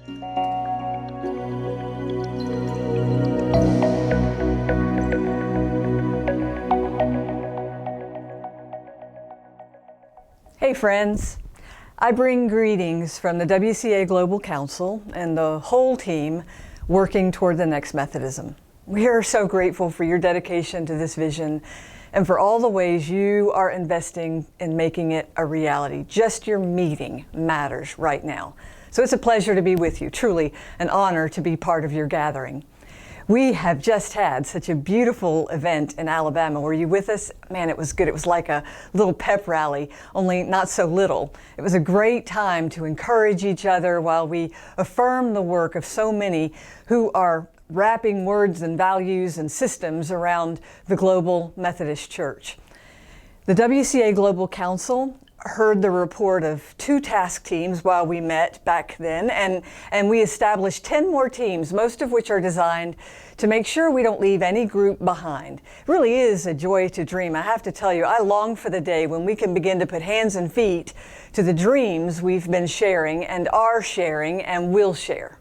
Hey friends, I bring greetings from the WCA Global Council and the whole team working toward the next Methodism. We are so grateful for your dedication to this vision and for all the ways you are investing in making it a reality. Just your meeting matters right now. So it's a pleasure to be with you, truly an honor to be part of your gathering. We have just had such a beautiful event in Alabama. Were you with us? Man, it was good. It was like a little pep rally, only not so little. It was a great time to encourage each other while we affirm the work of so many who are wrapping words and values and systems around the global Methodist Church. The WCA Global Council heard the report of 2 task teams while we met back then, and we established 10 more teams, most of which are designed to make sure we don't leave any group behind. It really is a joy to dream. I have to tell you, I long for the day when we can begin to put hands and feet to the dreams we've been sharing and are sharing and will share.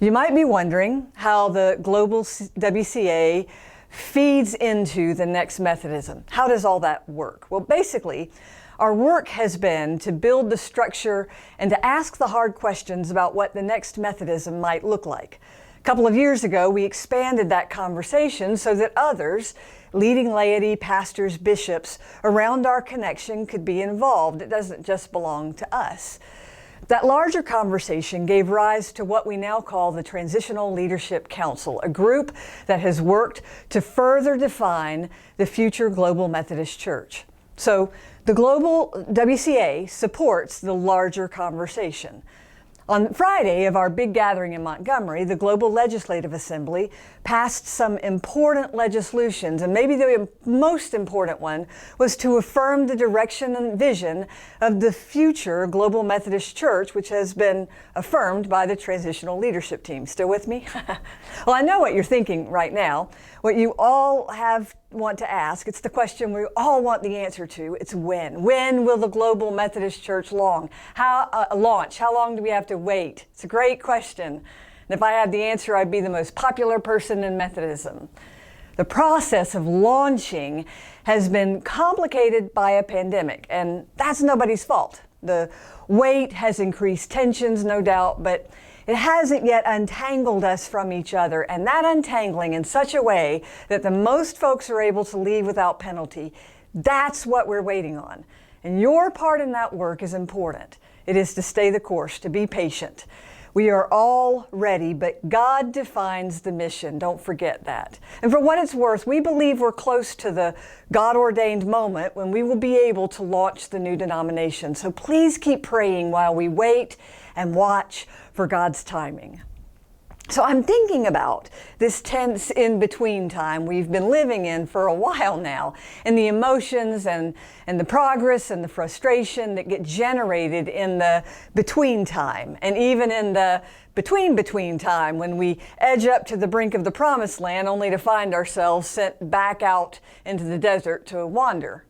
You might be wondering how the global WCA feeds into the next Methodism. How does all that work? Well, basically, our work has been to build the structure and to ask the hard questions about what the next Methodism might look like. A couple of years ago, we expanded that conversation so that others, leading laity, pastors, bishops around our connection could be involved. It doesn't just belong to us. That larger conversation gave rise to what we now call the Transitional Leadership Council, a group that has worked to further define the future global Methodist Church. So the global WCA supports the larger conversation. On Friday of our big gathering in Montgomery, the Global Legislative Assembly passed some important legislations, and maybe the most important one was to affirm the direction and vision of the future Global Methodist Church, which has been affirmed by the Transitional Leadership Team. Still with me? Well, I know what you're thinking right now. What you all want to ask, it's the question we all want the answer to. It's when. When will the Global Methodist Church launch? How long do we have to wait? It's a great question. And if I had the answer, I'd be the most popular person in Methodism. The process of launching has been complicated by a pandemic, and that's nobody's fault. The wait has increased tensions, no doubt, but it hasn't yet untangled us from each other, and that untangling in such a way that the most folks are able to leave without penalty, that's what we're waiting on. And your part in that work is important. It is to stay the course, to be patient. We are all ready, but God defines the mission. Don't forget that. And for what it's worth, we believe we're close to the God-ordained moment when we will be able to launch the new denomination. So please keep praying while we wait and watch for God's timing. So I'm thinking about this tense in-between time we've been living in for a while now, and the emotions and the progress and the frustration that get generated in the between time, and even in the between time when we edge up to the brink of the promised land only to find ourselves sent back out into the desert to wander.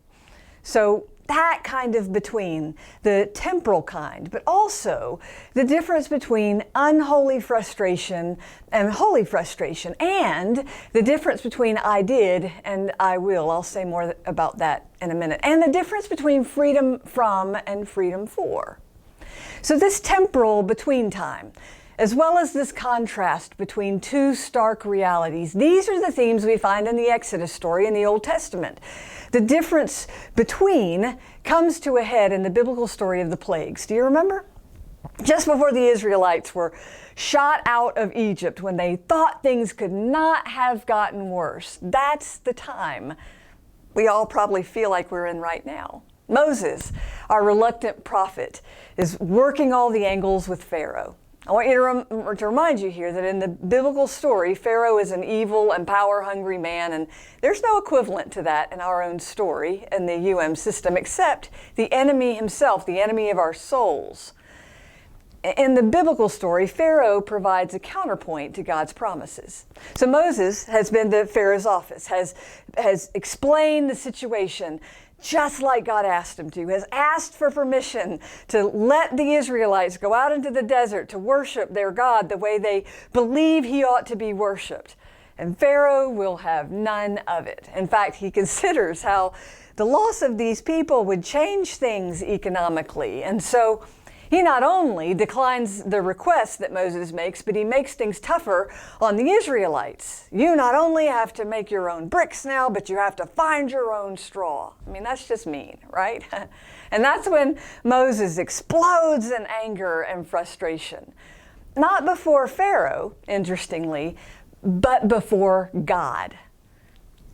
So that kind of between, the temporal kind, but also the difference between unholy frustration and holy frustration, and the difference between I did and I will. I'll say more about that in a minute. And the difference between freedom from and freedom for. So this temporal between time, as well as this contrast between 2 stark realities, these are the themes we find in the Exodus story in the Old Testament. The difference between comes to a head in the biblical story of the plagues. Do you remember? Just before the Israelites were shot out of Egypt, when they thought things could not have gotten worse, that's the time we all probably feel like we're in right now. Moses, our reluctant prophet, is working all the angles with Pharaoh. I want you to remind you here that in the biblical story, Pharaoh is an evil and power-hungry man, and there's no equivalent to that in our own story in the system, except the enemy himself, the enemy of our souls. In the biblical story, Pharaoh provides a counterpoint to God's promises. So Moses has been to Pharaoh's office, has explained the situation, just like God asked him to, has asked for permission to let the Israelites go out into the desert to worship their God the way they believe he ought to be worshiped. And Pharaoh will have none of it. In fact, he considers how the loss of these people would change things economically. And so he not only declines the request that Moses makes, but he makes things tougher on the Israelites. You not only have to make your own bricks now, but you have to find your own straw. I mean, that's just mean, right? And that's when Moses explodes in anger and frustration. Not before Pharaoh, interestingly, but before God.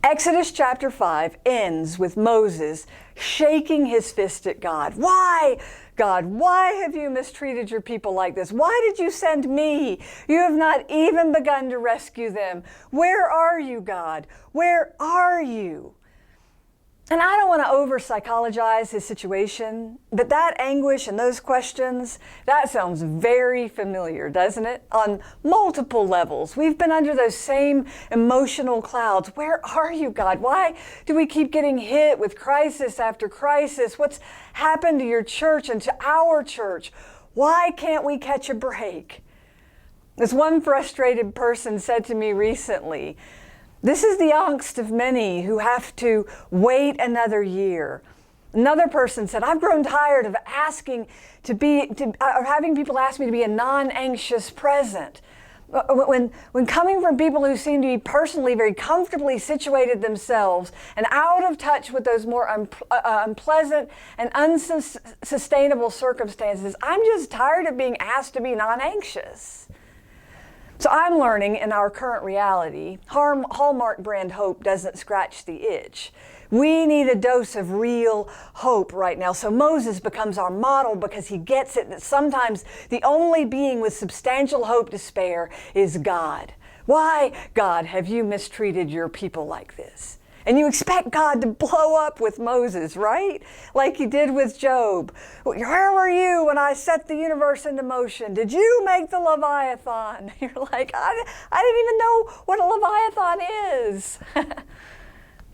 Exodus chapter 5 ends with Moses shaking his fist at God. Why, God, why have you mistreated your people like this? Why did you send me? You have not even begun to rescue them. Where are you, God? Where are you? And I don't want to over-psychologize his situation, but that anguish and those questions, that sounds very familiar, doesn't it? On multiple levels. We've been under those same emotional clouds. Where are you, God? Why do we keep getting hit with crisis after crisis? What's happened to your church and to our church? Why can't we catch a break? As one frustrated person said to me recently, this is the angst of many who have to wait another year. Another person said, I've grown tired of having people ask me to be a non-anxious present. When coming from people who seem to be personally very comfortably situated themselves and out of touch with those more unpleasant and unsustainable circumstances, I'm just tired of being asked to be non-anxious. So I'm learning in our current reality, Hallmark brand hope doesn't scratch the itch. We need a dose of real hope right now. So Moses becomes our model because he gets it that sometimes the only being with substantial hope to spare is God. Why, God, have you mistreated your people like this? And you expect God to blow up with Moses, right? Like he did with Job. Where were you when I set the universe into motion? Did you make the Leviathan? You're like, I didn't even know what a Leviathan is.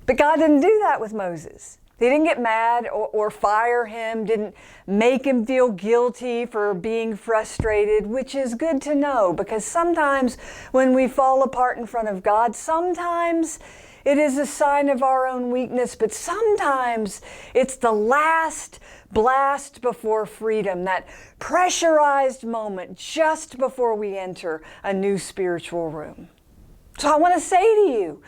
But God didn't do that with Moses. He didn't get mad or fire him, didn't make him feel guilty for being frustrated, which is good to know because sometimes when we fall apart in front of God, sometimes it is a sign of our own weakness, but sometimes it's the last blast before freedom, that pressurized moment just before we enter a new spiritual room. So I want to say to you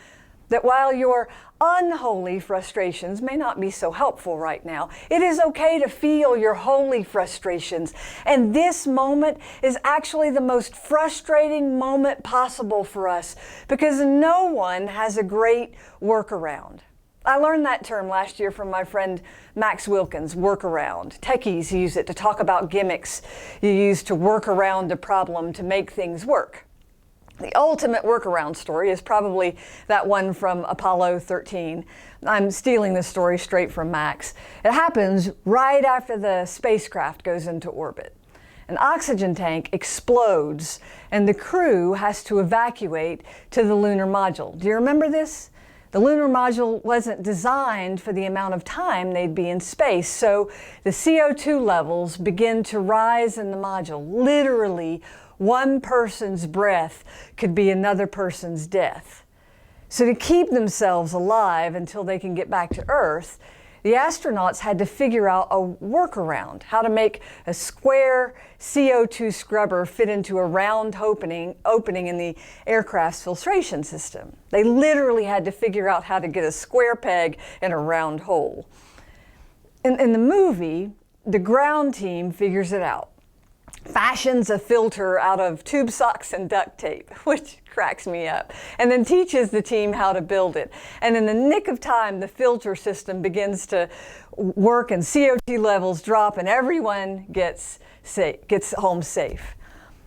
that while your unholy frustrations may not be so helpful right now, it is okay to feel your holy frustrations. And this moment is actually the most frustrating moment possible for us because no one has a great workaround. I learned that term last year from my friend Max Wilkins, workaround. Techies use it to talk about gimmicks you use to work around a problem to make things work. The ultimate workaround story is probably that one from Apollo 13. I'm stealing this story straight from Max. It happens right after the spacecraft goes into orbit. An oxygen tank explodes and the crew has to evacuate to the lunar module. Do you remember this? The lunar module wasn't designed for the amount of time they'd be in space, so the CO2 levels begin to rise in the module. Literally, one person's breath could be another person's death. So to keep themselves alive until they can get back to Earth, the astronauts had to figure out a workaround, how to make a square CO2 scrubber fit into a round opening in the aircraft's filtration system. They literally had to figure out how to get a square peg in a round hole. In the movie, the ground team figures it out. Fashions a filter out of tube socks and duct tape, which cracks me up, and then teaches the team how to build it. And in the nick of time, the filter system begins to work and CO2 levels drop and everyone gets home safe.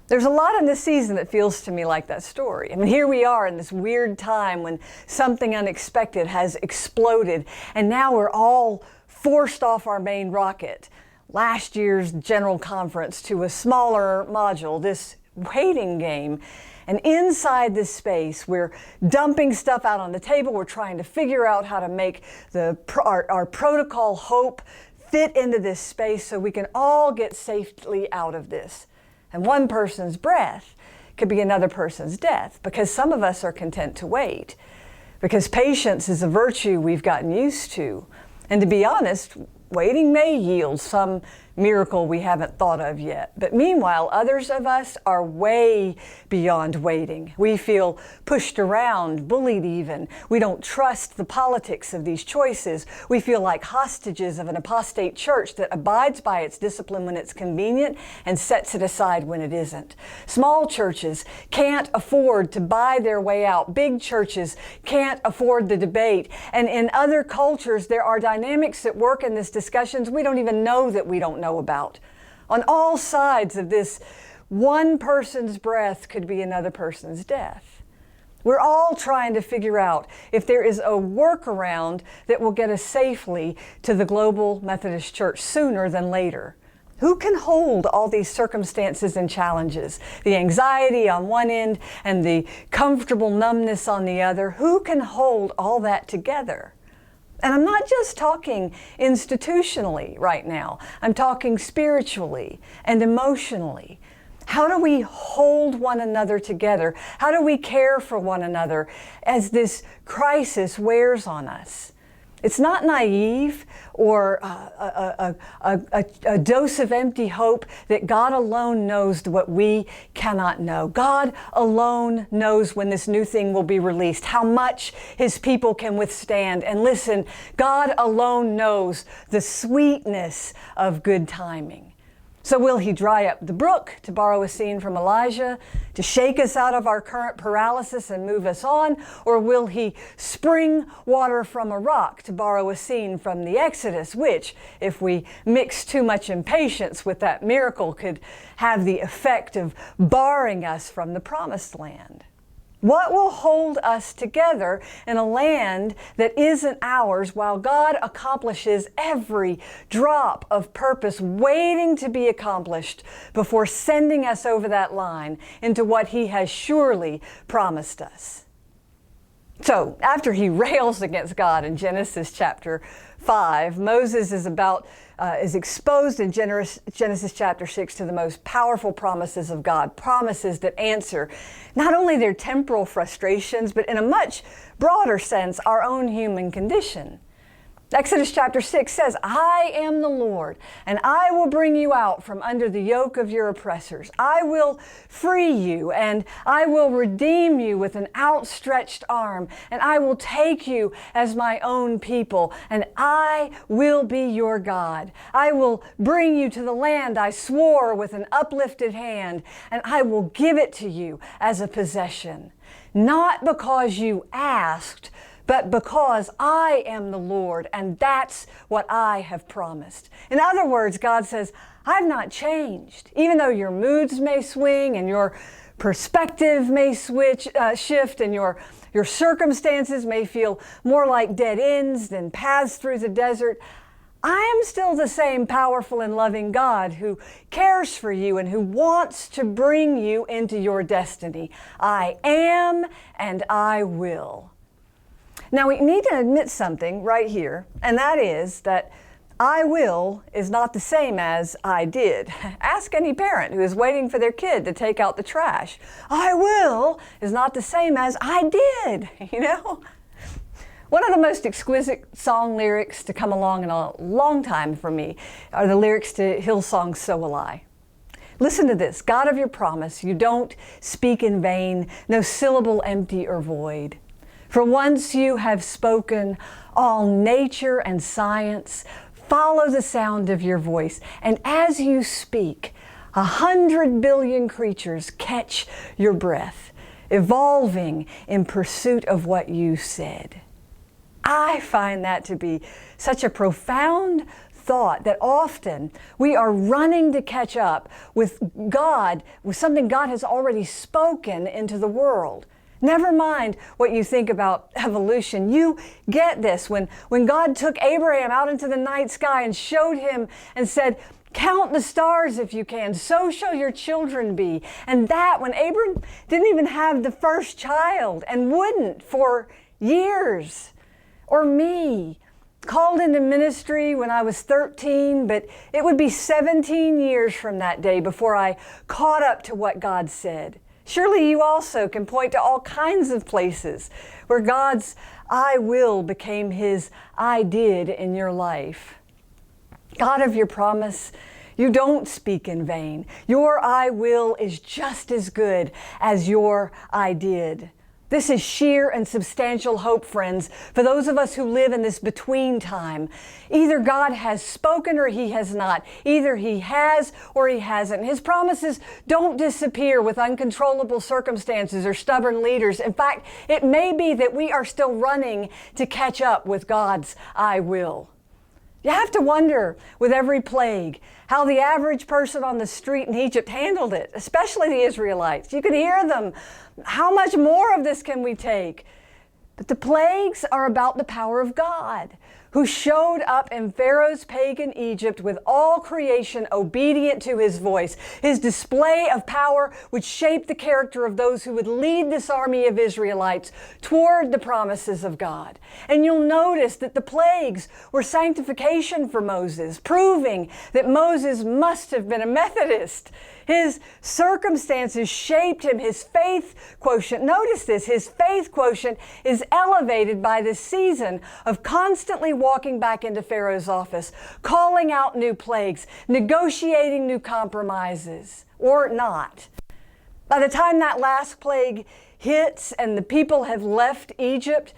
There's a lot in this season that feels to me like that story. I mean, here we are in this weird time when something unexpected has exploded, and now we're all forced off our main rocket. Last year's general conference to a smaller module this waiting game. And inside this space, we're dumping stuff out on the table. We're trying to figure out how to make our protocol hope fit into this space so we can all get safely out of this. And one person's breath could be another person's death, because some of us are content to wait, because patience is a virtue we've gotten used to. And to be honest, waiting may yield some miracle we haven't thought of yet. But meanwhile, others of us are way beyond waiting. We feel pushed around, bullied even. We don't trust the politics of these choices. We feel like hostages of an apostate church that abides by its discipline when it's convenient and sets it aside when it isn't. Small churches can't afford to buy their way out. Big churches can't afford the debate. And in other cultures, there are dynamics at work in this discussions we don't even know that we don't know about. On all sides of this, one person's breath could be another person's death. We're all trying to figure out if there is a workaround that will get us safely to the Global Methodist Church sooner than later. Who can hold all these circumstances and challenges? The anxiety on one end and the comfortable numbness on the other. Who can hold all that together? And I'm not just talking institutionally right now. I'm talking spiritually and emotionally. How do we hold one another together? How do we care for one another as this crisis wears on us? It's not naive or a dose of empty hope that God alone knows what we cannot know. God alone knows when this new thing will be released, how much His people can withstand. And listen, God alone knows the sweetness of good timing. So will He dry up the brook, to borrow a scene from Elijah, to shake us out of our current paralysis and move us on? Or will He spring water from a rock, to borrow a scene from the Exodus, which, if we mix too much impatience with that miracle, could have the effect of barring us from the promised land? What will hold us together in a land that isn't ours while God accomplishes every drop of purpose waiting to be accomplished before sending us over that line into what He has surely promised us? So, after he rails against God in Genesis chapter 5, Moses is exposed in Genesis chapter 6 to the most powerful promises of God, promises that answer not only their temporal frustrations, but in a much broader sense, our own human condition. Exodus chapter 6 says, I am the Lord, and I will bring you out from under the yoke of your oppressors. I will free you, and I will redeem you with an outstretched arm, and I will take you as my own people, and I will be your God. I will bring you to the land I swore with an uplifted hand, and I will give it to you as a possession. Not because you asked, but because I am the Lord, and that's what I have promised. In other words, God says, I've not changed. Even though your moods may swing and your perspective may shift and your circumstances may feel more like dead ends than paths through the desert, I am still the same powerful and loving God who cares for you and who wants to bring you into your destiny. I am and I will. Now, we need to admit something right here, and that is that I will is not the same as I did. Ask any parent who is waiting for their kid to take out the trash. I will is not the same as I did, you know? One of the most exquisite song lyrics to come along in a long time for me are the lyrics to Hillsong's So Will I. Listen to this. God of your promise, you don't speak in vain, no syllable empty or void. For once you have spoken, all nature and science follow the sound of your voice. And as you speak, 100 billion creatures catch your breath, evolving in pursuit of what you said. I find that to be such a profound thought that often we are running to catch up with God, with something God has already spoken into the world. Never mind what you think about evolution. You get this. When God took Abraham out into the night sky and showed him and said, Count the stars if you can. So shall your children be. And that when Abram didn't even have the first child and wouldn't for years. Or me, called into ministry when I was 13, but it would be 17 years from that day before I caught up to what God said. Surely you also can point to all kinds of places where God's I will became His I did in your life. God of your promise, you don't speak in vain. Your I will is just as good as your I did. This is sheer and substantial hope, friends, for those of us who live in this between time. Either God has spoken or He has not. Either He has or He hasn't. His promises don't disappear with uncontrollable circumstances or stubborn leaders. In fact, it may be that we are still running to catch up with God's I will. You have to wonder with every plague how the average person on the street in Egypt handled it, especially the Israelites. You could hear them. How much more of this can we take? But the plagues are about the power of God, who showed up in Pharaoh's pagan Egypt with all creation obedient to His voice. His display of power would shape the character of those who would lead this army of Israelites toward the promises of God. And you'll notice that the plagues were sanctification for Moses, proving that Moses must have been a Methodist. His circumstances shaped him. His faith quotient, notice this, his faith quotient is elevated by this season of constantly walking back into Pharaoh's office, calling out new plagues, negotiating new compromises, or not. By the time that last plague hits and the people have left Egypt,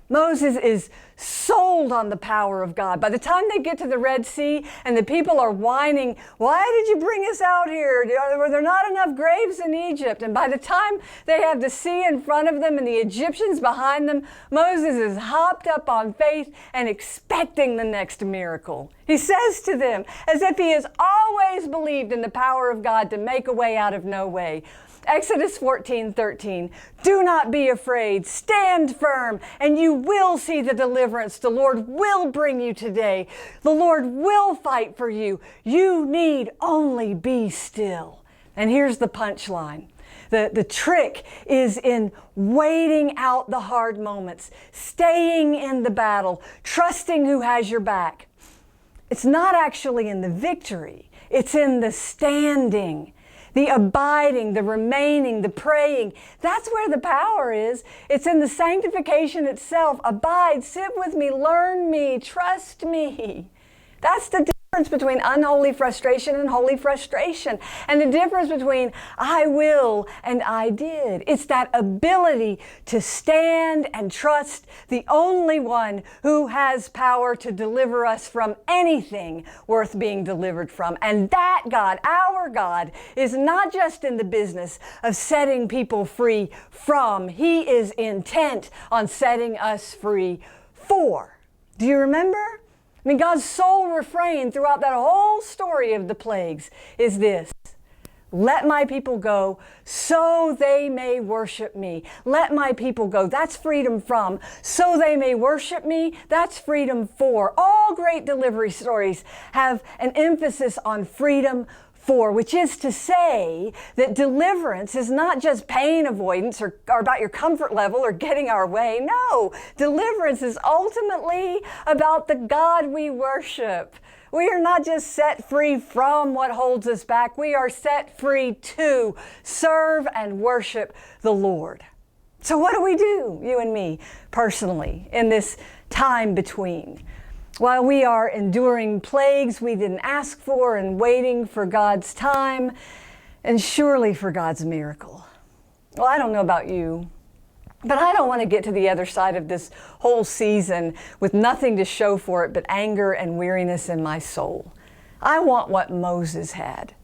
Moses is sold on the power of God. By the time they get to the Red Sea and the people are whining, why did you bring us out here? Were there not enough graves in Egypt? And by the time they have the sea in front of them and the Egyptians behind them, Moses is hopped up on faith and expecting the next miracle. He says to them, as if he has always believed in the power of God to make a way out of no way, Exodus 14:13, do not be afraid, stand firm, and you will see the deliverance the Lord will bring you today. The Lord will fight for you. You need only be still. And here's the punchline. The trick is in waiting out the hard moments, staying in the battle, trusting who has your back. It's not actually in the victory, it's in the standing. The abiding, the remaining, the praying. That's where the power is. It's in the sanctification itself. Abide, sit with me, learn me, trust me. That's the difference between unholy frustration and holy frustration. And the difference between I will and I did. It's that ability to stand and trust the only one who has power to deliver us from anything worth being delivered from. And that God, our God, is not just in the business of setting people free from. He is intent on setting us free for. Do you remember? I mean, God's sole refrain throughout that whole story of the plagues is this: let my people go so they may worship me. Let my people go. That's freedom from. So they may worship me. That's freedom for. All great delivery stories have an emphasis on freedom for, which is to say that deliverance is not just pain avoidance or about your comfort level or getting our way. No, deliverance is ultimately about the God we worship. We are not just set free from what holds us back. We are set free to serve and worship the Lord. So what do, you and me, personally, in this time between? While we are enduring plagues we didn't ask for and waiting for God's time and surely for God's miracle. Well, I don't know about you, but I don't want to get to the other side of this whole season with nothing to show for it but anger and weariness in my soul. I want what Moses had.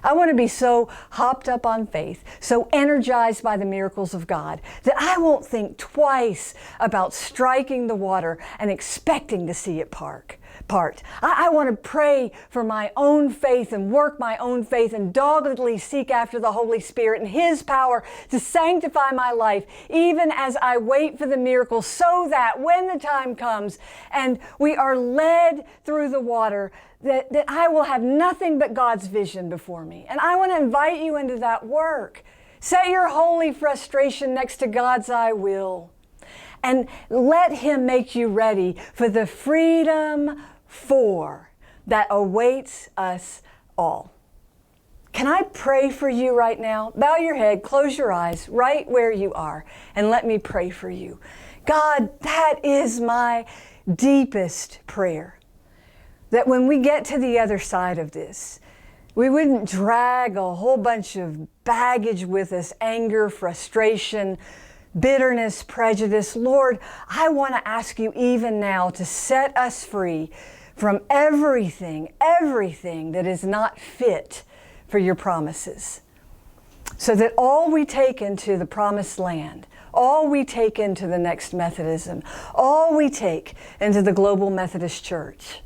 I want to be so hopped up on faith, so energized by the miracles of God, that I won't think twice about striking the water and expecting to see it part. part. I want to pray for my own faith and work my own faith and doggedly seek after the Holy Spirit and His power to sanctify my life, even as I wait for the miracle, so that when the time comes and we are led through the water, that I will have nothing but God's vision before me. And I want to invite you into that work. Set your holy frustration next to God's I will. And let Him make you ready for the freedom that awaits us all. Can I pray for you right now? Bow your head, close your eyes right where you are, and let me pray for you. God, that is my deepest prayer. That when we get to the other side of this, we wouldn't drag a whole bunch of baggage with us, anger, frustration, bitterness, prejudice. Lord, I want to ask you even now to set us free from everything that is not fit for your promises. So that all we take into the promised land, all we take into the next Methodism, all we take into the Global Methodist Church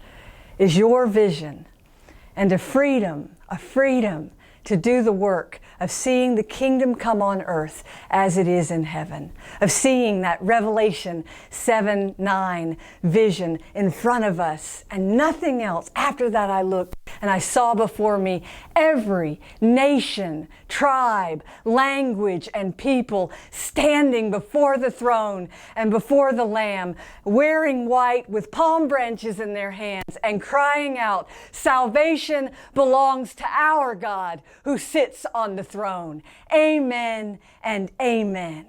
is your vision and a freedom to do the work of seeing the kingdom come on earth as it is in heaven, of seeing that Revelation 7:9 vision in front of us and nothing else. After that I looked and I saw before me every nation, tribe, language, and people standing before the throne and before the Lamb, wearing white with palm branches in their hands and crying out, "Salvation belongs to our God who sits on the throne. Amen and amen."